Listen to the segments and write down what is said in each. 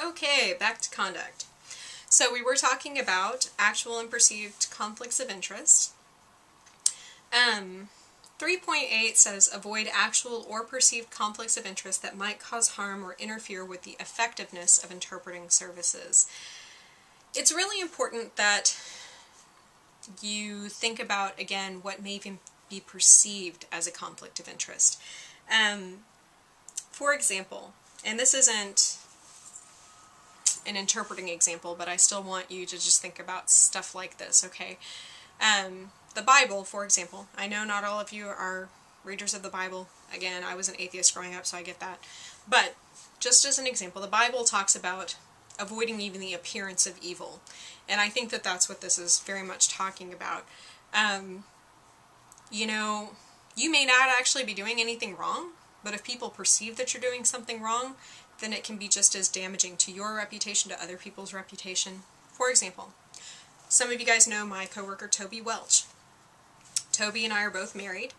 Okay, back to conduct. So we were talking about actual and perceived conflicts of interest. 3.8 says avoid actual or perceived conflicts of interest that might cause harm or interfere with the effectiveness of interpreting services. It's really important that you think about, again, what may even be perceived as a conflict of interest. For example, and this isn't an interpreting example, but I still want you to just think about stuff like this, okay? The Bible, for example. I know not all of you are readers of the Bible. Again, I was an atheist growing up, so I get that. But, just as an example, the Bible talks about avoiding even the appearance of evil. And I think that that's what this is very much talking about. You know, you may not actually be doing anything wrong, but if people perceive that you're doing something wrong, then it can be just as damaging to your reputation, to other people's reputation. For example, some of you guys know my coworker Toby Welch. Toby and I are both married,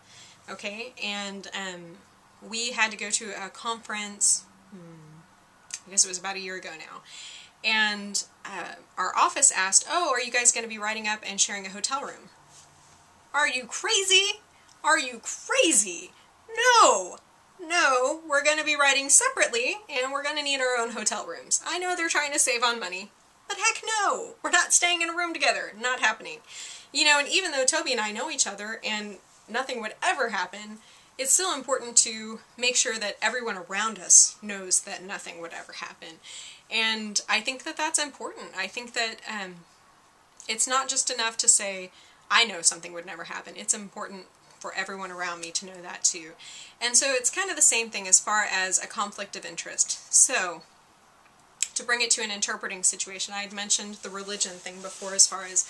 okay, and we had to go to a conference, I guess it was about a year ago now, and our office asked, oh, are you guys going to be writing up and sharing a hotel room? Are you crazy? Are you crazy? No! No, we're going to be writing separately, and we're going to need our own hotel rooms. I know they're trying to save on money, but heck no! We're not staying in a room together. Not happening. You know, and even though Toby and I know each other, and nothing would ever happen, it's still important to make sure that everyone around us knows that nothing would ever happen. And I think that that's important. I think that it's not just enough to say, I know something would never happen. It's important for everyone around me to know that too. And so it's kind of the same thing as far as a conflict of interest. So, to bring it to an interpreting situation, I had mentioned the religion thing before as far as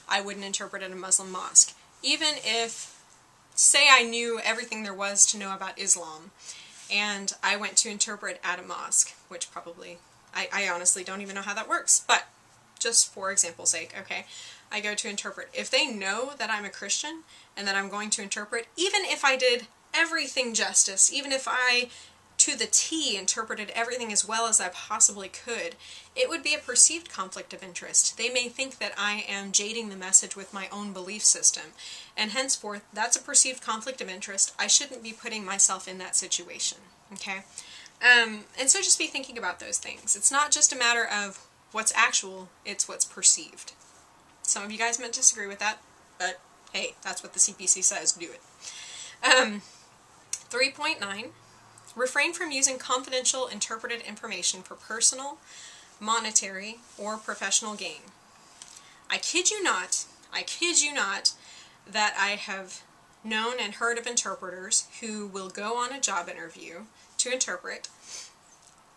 I wouldn't interpret at a Muslim mosque. Even if, say I knew everything there was to know about Islam, and I went to interpret at a mosque, which probably, I honestly don't even know how that works, but just for example's sake, okay, I go to interpret. If they know that I'm a Christian and that I'm going to interpret, even if I did everything justice, even if I, to the T, interpreted everything as well as I possibly could, it would be a perceived conflict of interest. They may think that I am jading the message with my own belief system, and henceforth, that's a perceived conflict of interest. I shouldn't be putting myself in that situation, okay? And so just be thinking about those things. It's not just a matter of what's actual, it's what's perceived. Some of you guys might disagree with that, but hey, that's what the CPC says, do it. 3.9, refrain from using confidential interpreted information for personal, monetary, or professional gain. I kid you not, that I have known and heard of interpreters who will go on a job interview to interpret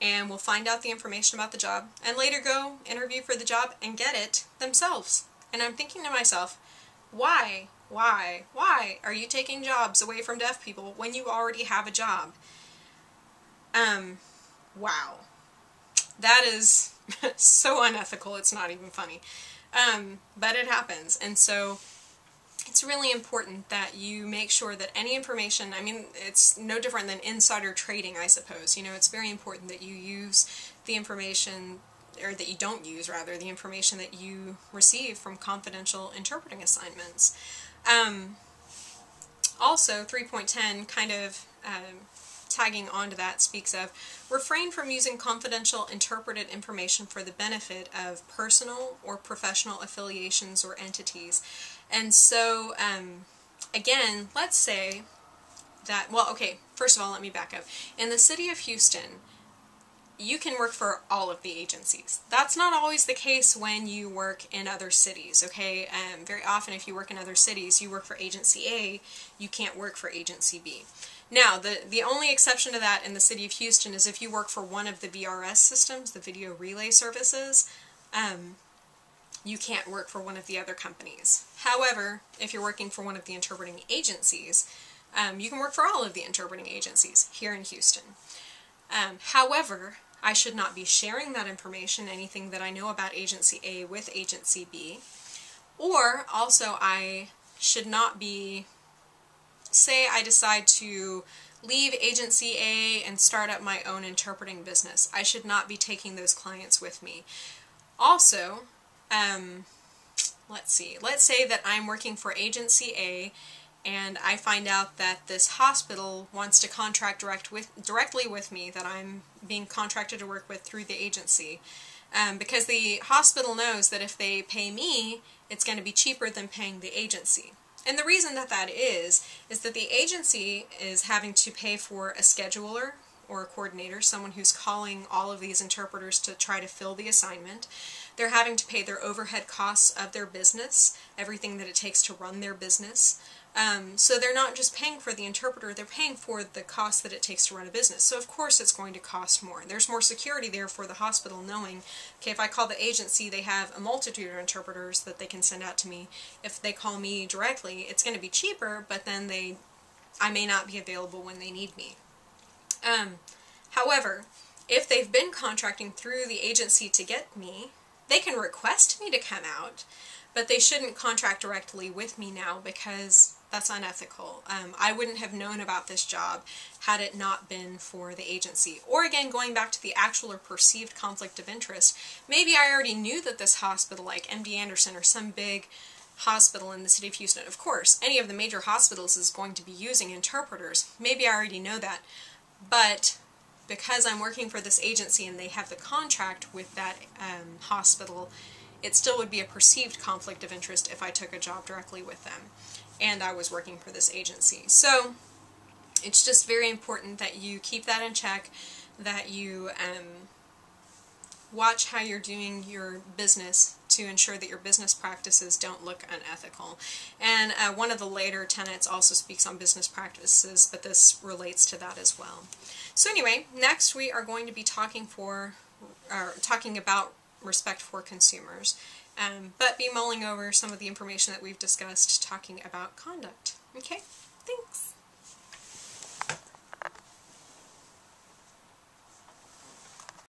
and will find out the information about the job and later go interview for the job and get it themselves. And I'm thinking to myself, why are you taking jobs away from deaf people when you already have a job? Wow. That is so unethical, it's not even funny. But it happens, and so it's really important that you make sure that any information, I mean, it's no different than insider trading, I suppose. You know, it's very important that you use the information, or that you don't use, rather, the information that you receive from confidential interpreting assignments. Also, 3.10 kind of tagging onto that speaks of refrain from using confidential interpreted information for the benefit of personal or professional affiliations or entities. And so, again, let's say that, well, okay, first of all, let me back up. In the city of Houston, you can work for all of the agencies. That's not always the case when you work in other cities, okay? Very often if you work in other cities, you work for agency A, you can't work for agency B. Now, the only exception to that in the city of Houston is if you work for one of the VRS systems, the video relay services, you can't work for one of the other companies. However, if you're working for one of the interpreting agencies, you can work for all of the interpreting agencies here in Houston. However, I should not be sharing that information, anything that I know about Agency A with Agency B, or also I should not be, say I decide to leave agency A and start up my own interpreting business. I should not be taking those clients with me. Also, let's see, let's say that I'm working for agency A and I find out that this hospital wants to contract directly with me, that I'm being contracted to work with through the agency. Because the hospital knows that if they pay me, it's going to be cheaper than paying the agency. And the reason that that is that the agency is having to pay for a scheduler or a coordinator, someone who's calling all of these interpreters to try to fill the assignment. They're having to pay their overhead costs of their business, everything that it takes to run their business. So they're not just paying for the interpreter, they're paying for the cost that it takes to run a business. So of course it's going to cost more. There's more security there for the hospital knowing, okay, if I call the agency, they have a multitude of interpreters that they can send out to me. If they call me directly, it's going to be cheaper, but then I may not be available when they need me. However, if they've been contracting through the agency to get me, they can request me to come out, but they shouldn't contract directly with me now because that's unethical. I wouldn't have known about this job had it not been for the agency. Or again, going back to the actual or perceived conflict of interest, maybe I already knew that this hospital, like MD Anderson or some big hospital in the city of Houston, of course, any of the major hospitals is going to be using interpreters. Maybe I already know that, but because I'm working for this agency and they have the contract with that hospital, it still would be a perceived conflict of interest if I took a job directly with them and I was working for this agency. So it's just very important that you keep that in check, that you watch how you're doing your business to ensure that your business practices don't look unethical. And one of the later tenets also speaks on business practices, but this relates to that as well. So anyway, next we are going to be talking about respect for consumers, but be mulling over some of the information that we've discussed talking about conduct. Okay?